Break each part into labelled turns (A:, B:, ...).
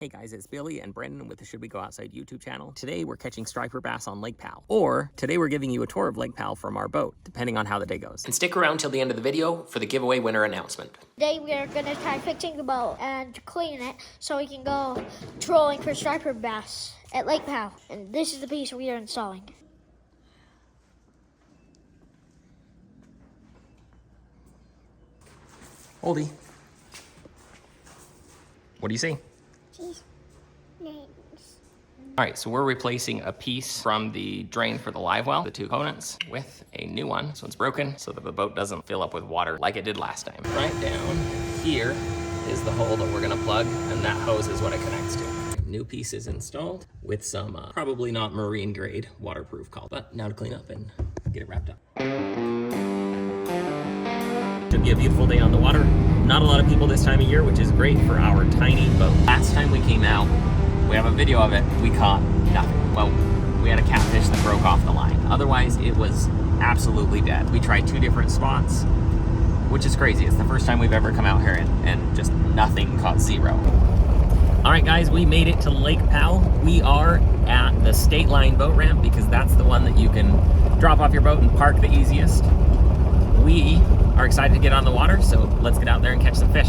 A: Hey guys, it's Billy and Brendan with the Should We Go Outside YouTube channel. Today we're catching striper bass on Lake Powell. Or today we're giving you a tour of Lake Powell from our boat, depending on how the day goes. And stick around till the end of the video for the giveaway winner announcement.
B: Today we are going to try fixing the boat and clean it so we can go trolling for striper bass at Lake Powell. And this is the piece we are installing.
A: Oldie. What do you see? All right, so we're replacing a piece from the drain for the live well, the two components, with a new one. This one's broken so that the boat doesn't fill up with water like it did last time. Right down here is the hole that we're gonna plug, and that hose is what it connects to. New piece is installed with some probably not marine grade waterproof caulk, but now to clean up and get it wrapped up. Should be a beautiful day on the water. Not a lot of people this time of year, which is great for our tiny boat. Last time we came out, we have a video of it, we caught nothing. Well, we had a catfish that broke off the line. Otherwise, it was absolutely dead. We tried two different spots, which is crazy. It's the first time we've ever come out here and just nothing, caught zero. All right, guys, we made it to Lake Powell. We are at the State Line boat ramp because that's the one that you can drop off your boat and park the easiest. We are excited to get on the water, so let's get out there and catch some fish.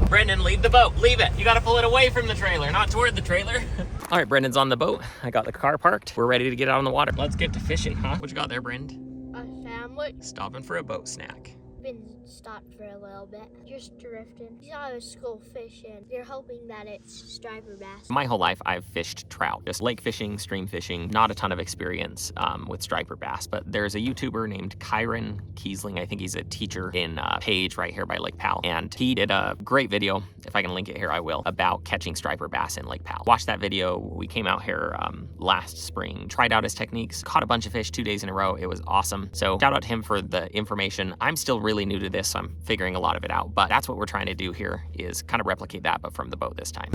A: Brendan, leave the boat, leave it. You gotta pull it away from the trailer, not toward the trailer. All right, Brendan's on the boat. I got the car parked. We're ready to get out on the water. Let's get to fishing, huh? What you got there, Brendan?
B: A family.
A: Stopping for a boat snack.
B: Been stopped for a little bit, just drifting. You saw a school fish and you're hoping that it's striper bass.
A: My whole life I've fished trout, just lake fishing, stream fishing, not a ton of experience with striper bass, but there's a YouTuber named Kyron Kiesling. I think he's a teacher in Page right here by Lake Powell, and he did a great video, if I can link it here I will, about catching striper bass in Lake Powell. Watch that video. We came out here last spring, tried out his techniques, caught a bunch of fish 2 days in a row. It was awesome. So shout out to him for the information. I'm still really new to this, so I'm figuring a lot of it out, but that's what we're trying to do here, is kind of replicate that, but from the boat this time.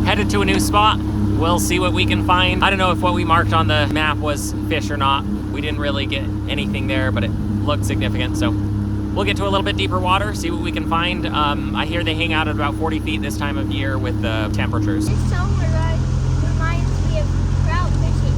A: Headed to a new spot. We'll see what we can find. I don't know if what we marked on the map was fish or not. We didn't really get anything there, but it looked significant, so we'll get to a little bit deeper water, see what we can find. I hear they hang out at about 40 feet this time of year with the temperatures.
B: This summer reminds me of trout fishing.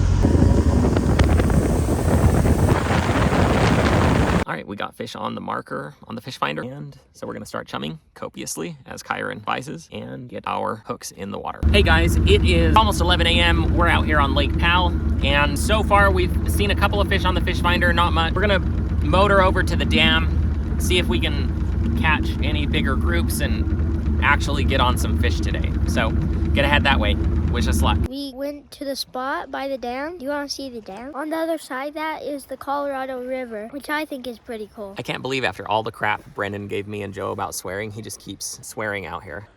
A: All right, we got fish on the marker on the fish finder, and so we're gonna start chumming copiously as Kyron advises and get our hooks in the water. Hey guys, it is almost 11 a.m. We're out here on Lake Powell, and so far we've seen a couple of fish on the fish finder, not much. We're gonna motor over to the dam, see if we can catch any bigger groups and actually get on some fish today. So gonna head that way. Wish us luck.
B: We went to the spot by the dam. Do you want to see the dam? On the other side, that is the Colorado River, which I think is pretty cool.
A: I can't believe after all the crap Brendan gave me and Joe about swearing, he just keeps swearing out here.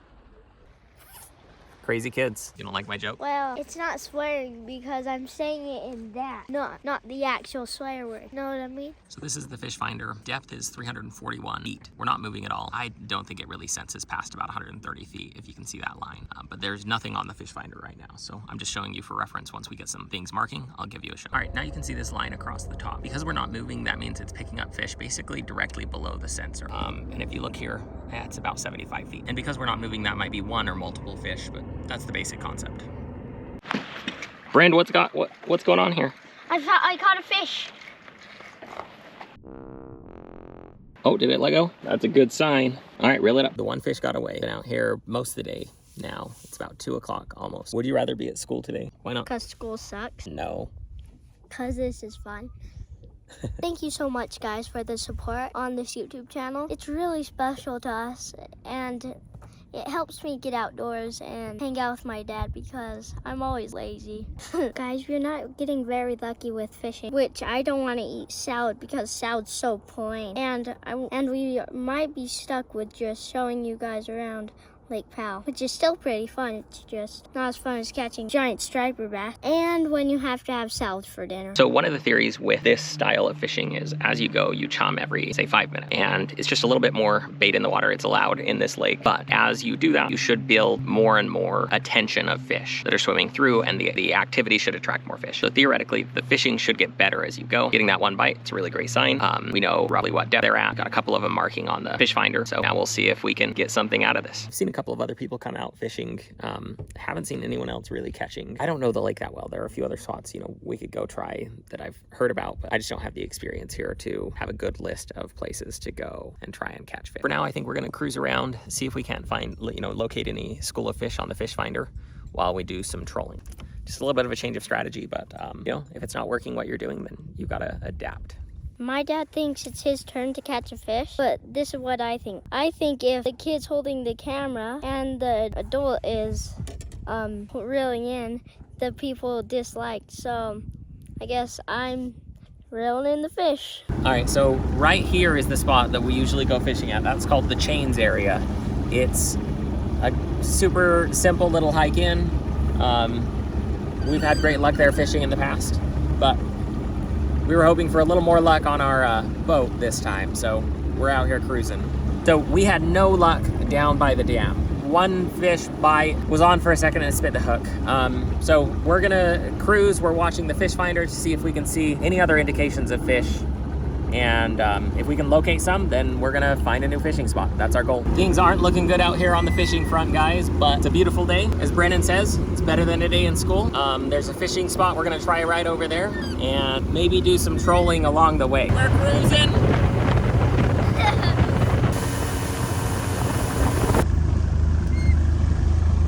A: Crazy kids. You don't like my joke?
B: Well, it's not swearing because I'm saying it in that, not the actual swear word. Know what I mean?
A: So this is the fish finder. Depth is 341 feet. We're not moving at all. I don't think it really senses past about 130 feet, if you can see that line. But there's nothing on the fish finder right now. So I'm just showing you for reference. Once we get some things marking, I'll give you a show. All right, now you can see this line across the top. Because we're not moving, that means it's picking up fish basically directly below the sensor. And if you look here, it's about 75 feet. And because we're not moving, that might be one or multiple fish, but that's the basic concept. Brand, what's going on here?
B: I caught a fish.
A: Oh, did it let go? That's a good sign. All right, reel it up. The one fish got away. Been out here most of the day now. It's about 2 o'clock almost. Would you rather be at school today? Why not?
B: Because school sucks.
A: No.
B: Because this is fun. Thank you so much, guys, for the support on this YouTube channel. It's really special to us, and it helps me get outdoors and hang out with my dad because I'm always lazy. Guys, we're not getting very lucky with fishing, which I don't want to eat salad because salad's so plain. And we might be stuck with just showing you guys around Lake Powell, which is still pretty fun. It's just not as fun as catching giant striper bass and when you have to have salad for dinner. So one of the theories with this style of fishing is as you go, you chum every, say, 5 minutes. And it's just a little bit more bait in the water. It's allowed in this lake. But as you do that, you should build more and more attention of fish that are swimming through, and the activity should attract more fish. So theoretically, the fishing should get better as you go. Getting that one bite, it's a really great sign. We know roughly what depth they're at. Got a couple of them marking on the fish finder. So now we'll see if we can get something out of this. I've seen a
A: couple of other people come out fishing. Haven't seen anyone else really catching. I don't know the lake that well. There are a few other spots, you know, we could go try that I've heard about, but I just don't have the experience here to have a good list of places to go and try and catch fish. For now, I think we're gonna cruise around, see if we can't find, you know, locate any school of fish on the fish finder while we do some trolling. Just a little bit of a change of strategy, but you know, if it's not working what you're doing, then you gotta adapt.
B: My dad thinks it's his turn to catch a fish, but this is what I think. I think if the kid's holding the camera and the adult is reeling in, the people disliked. So I guess I'm reeling in the fish.
A: All right, so right here is the spot that we usually go fishing at. That's called the Chains area. It's a super simple little hike in. We've had great luck there fishing in the past, but we were hoping for a little more luck on our boat this time, so we're out here cruising. So we had no luck down by the dam. One fish bite was on for a second and it spit the hook. So we're gonna cruise. We're watching the fish finder to see if we can see any other indications of fish. And if we can locate some, then we're gonna find a new fishing spot. That's our goal. Things aren't looking good out here on the fishing front, guys, but it's a beautiful day. As Brennan says, it's better than a day in school. There's a fishing spot. We're gonna try right over there and maybe do some trolling along the way. We're cruising.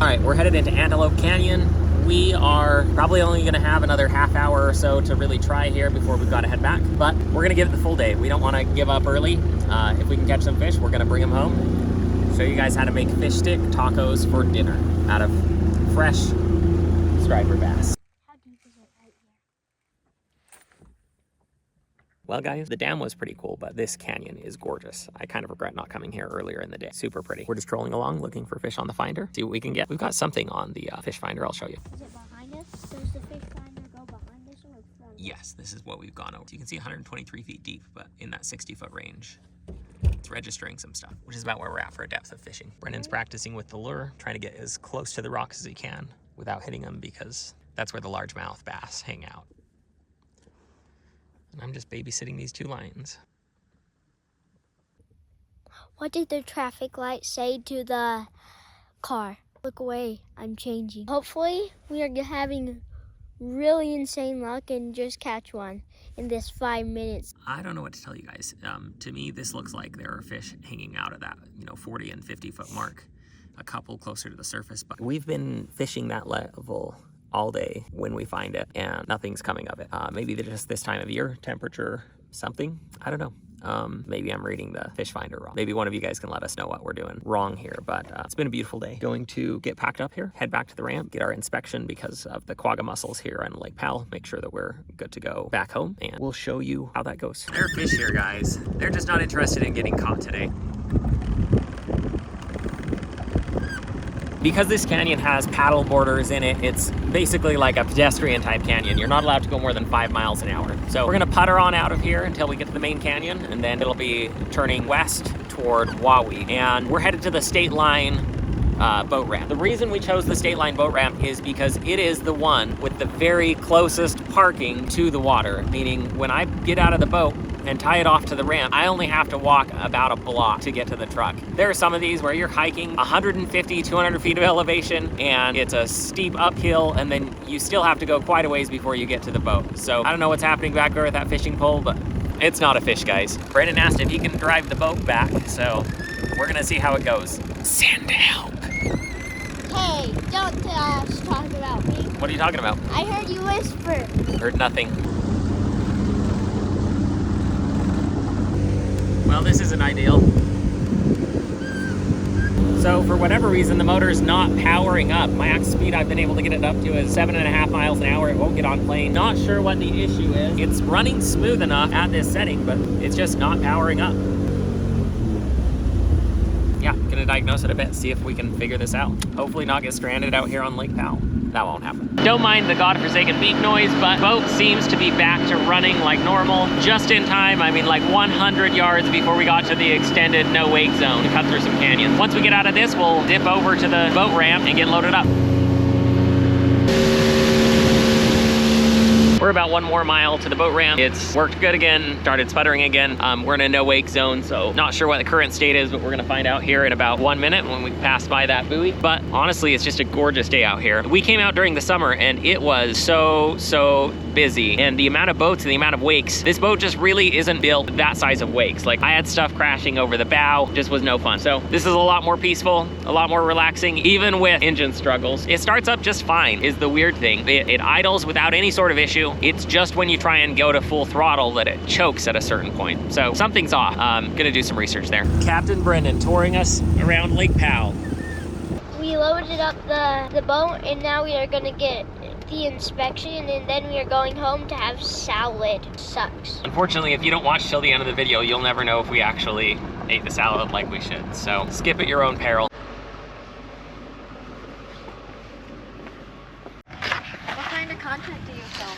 A: All right, we're headed into Antelope Canyon. We are probably only gonna have another half hour or so to really try here before we've got to head back, but we're gonna give it the full day. We don't wanna give up early. If we can catch some fish, we're gonna bring them home. Show you guys how to make fish stick tacos for dinner out of fresh striper bass.
B: How deep is it right here?
A: Well, guys, the dam was pretty cool, but this canyon is gorgeous. I kind of regret not coming here earlier in the day. Super pretty. We're just trolling along, looking for fish on the finder, see what we can get. We've got something on the fish finder. I'll show you.
B: Is it behind us? Does the fish finder go behind us or in front of us?
A: Yes, this is what we've gone over. You can see 123 feet deep, but in that 60-foot range. It's registering some stuff, which is about where we're at for a depth of fishing. Brendan's practicing with the lure, trying to get as close to the rocks as he can without hitting them, because that's where the largemouth bass hang out. And I'm just babysitting these two lions.
B: What did the traffic light say to the car? Look away, I'm changing. Hopefully, we are having really insane luck and just catch one in this 5 minutes.
A: I don't know what to tell you guys. To me, this looks like there are fish hanging out of that, 40 and 50 foot mark. A couple closer to the surface, but we've been fishing that level all day when we find it, and nothing's coming of it. Maybe they're just this time of year, temperature, something. I don't know. Maybe I'm reading the fish finder wrong. Maybe one of you guys can let us know what we're doing wrong here, but it's been a beautiful day. Going to get packed up here, head back to the ramp, get our inspection because of the quagga mussels here on Lake Powell, make sure that we're good to go back home, and we'll show you how that goes. There are fish here, guys. They're just not interested in getting caught today. Because this canyon has paddle borders in it, it's basically like a pedestrian type canyon. You're not allowed to go more than 5 miles an hour. So we're gonna putter on out of here until we get to the main canyon, and then it'll be turning west toward Wawi. And we're headed to the state line boat ramp. The reason we chose the state line boat ramp is because it is the one with the very closest parking to the water, meaning when I get out of the boat and tie it off to the ramp, I only have to walk about a block to get to the truck. There are some of these where you're hiking 150, 200 feet of elevation, and it's a steep uphill, and then you still have to go quite a ways before you get to the boat. So I don't know what's happening back there with that fishing pole, but it's not a fish, guys. Brandon asked if he can drive the boat back, so we're gonna see how it goes. Send help.
B: Hey, don't talk about me.
A: What are you talking about?
B: I heard you whisper.
A: Heard nothing. Well, this isn't ideal. So for whatever reason, the motor's not powering up. My max speed I've been able to get it up to is 7.5 miles an hour. It won't get on plane. Not sure what the issue is. It's running smooth enough at this setting, but it's just not powering up. Yeah, gonna diagnose it a bit, see if we can figure this out. Hopefully not get stranded out here on Lake Powell. That won't happen. Don't mind the godforsaken beep noise, but boat seems to be back to running like normal. Just in time, I mean like 100 yards before we got to the extended no wake zone to cut through some canyons. Once we get out of this, we'll dip over to the boat ramp and get loaded up. We're about 1 more mile to the boat ramp. It's worked good again, started sputtering again. We're in a no wake zone, so not sure what the current state is, but we're gonna find out here in about 1 minute when we pass by that buoy. But honestly, it's just a gorgeous day out here. We came out during the summer and it was so busy. And the amount of boats and the amount of wakes, this boat just really isn't built that size of wakes. Like I had stuff crashing over the bow, just was no fun. So this is a lot more peaceful, a lot more relaxing, even with engine struggles. It starts up just fine is the weird thing. It idles without any sort of issue. It's just when you try and go to full throttle that it chokes at a certain point. So something's off. Gonna do some research there. Captain Brendan touring us around Lake Powell.
B: We loaded up the boat and now we are gonna get the inspection and then we are going home to have salad. Sucks.
A: Unfortunately, if you don't watch till the end of the video, you'll never know if we actually ate the salad like we should. So skip at your own peril.
B: What kind of content do you film?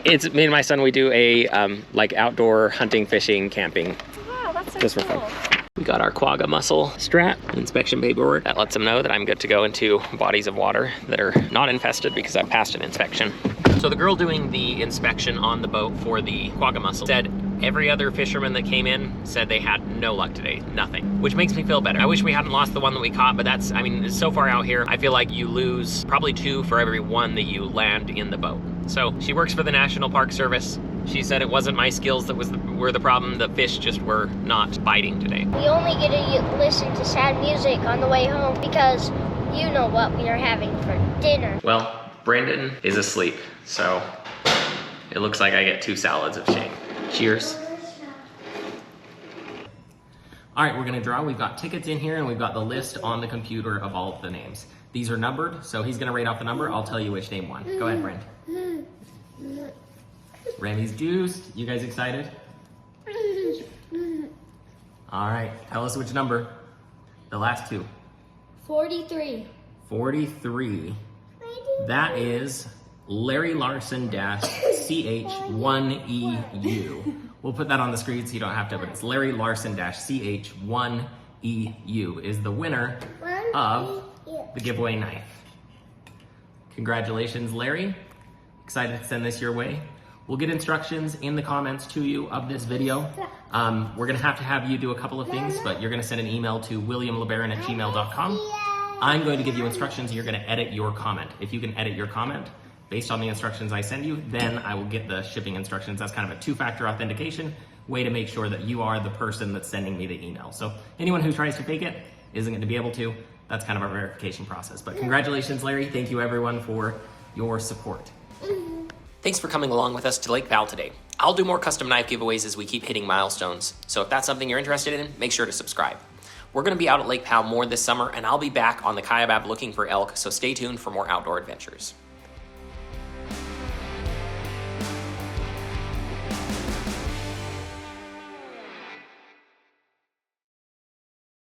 A: It's me and my son, we do a like outdoor hunting, fishing, camping.
B: Wow, that's so
A: just for
B: cool.
A: fun. We got our quagga mussel strap, inspection paperwork. That lets them know that I'm good to go into bodies of water that are not infested because I've passed an inspection. So the girl doing the inspection on the boat for the quagga mussel said every other fisherman that came in said they had no luck today, nothing, which makes me feel better. I wish we hadn't lost the one that we caught, but that's, I mean, so far out here, I feel like you lose probably 2 for every 1 that you land in the boat. So she works for the National Park Service. She said it wasn't my skills that were the problem. The fish just were not biting today.
B: We only get to listen to sad music on the way home because you know what we are having for dinner.
A: Well, Brendan is asleep, so it looks like I get 2 salads of shame. Cheers. All right, we're gonna draw. We've got tickets in here and we've got the list on the computer of all of the names. These are numbered, so he's gonna rate off the number. I'll tell you which name won. Go ahead, Brent. Remy's juiced. You guys excited? All right, tell us which number. The last 2.
B: 43.
A: 43. That is Larry Larson CH1EU. We'll put that on the screen so you don't have to, but it's Larry Larson CH1EU is the winner of the giveaway knife. Congratulations, Larry. Excited to send this your way. We'll get instructions in the comments to you of this video. We're gonna have you do a couple of things, but you're gonna send an email to williamlebaron@gmail.com. I'm going to give you instructions. You're gonna edit your comment. If you can edit your comment based on the instructions I send you, then I will get the shipping instructions. That's kind of a 2-factor authentication way to make sure that you are the person that's sending me the email. So anyone who tries to fake it isn't going to be able to. That's kind of our verification process. But congratulations, Larry. Thank you everyone for your support. Thanks for coming along with us to Lake Powell today. I'll do more custom knife giveaways as we keep hitting milestones. So if that's something you're interested in, make sure to subscribe. We're gonna be out at Lake Powell more this summer and I'll be back on the Kaibab looking for elk, so stay tuned for more outdoor adventures.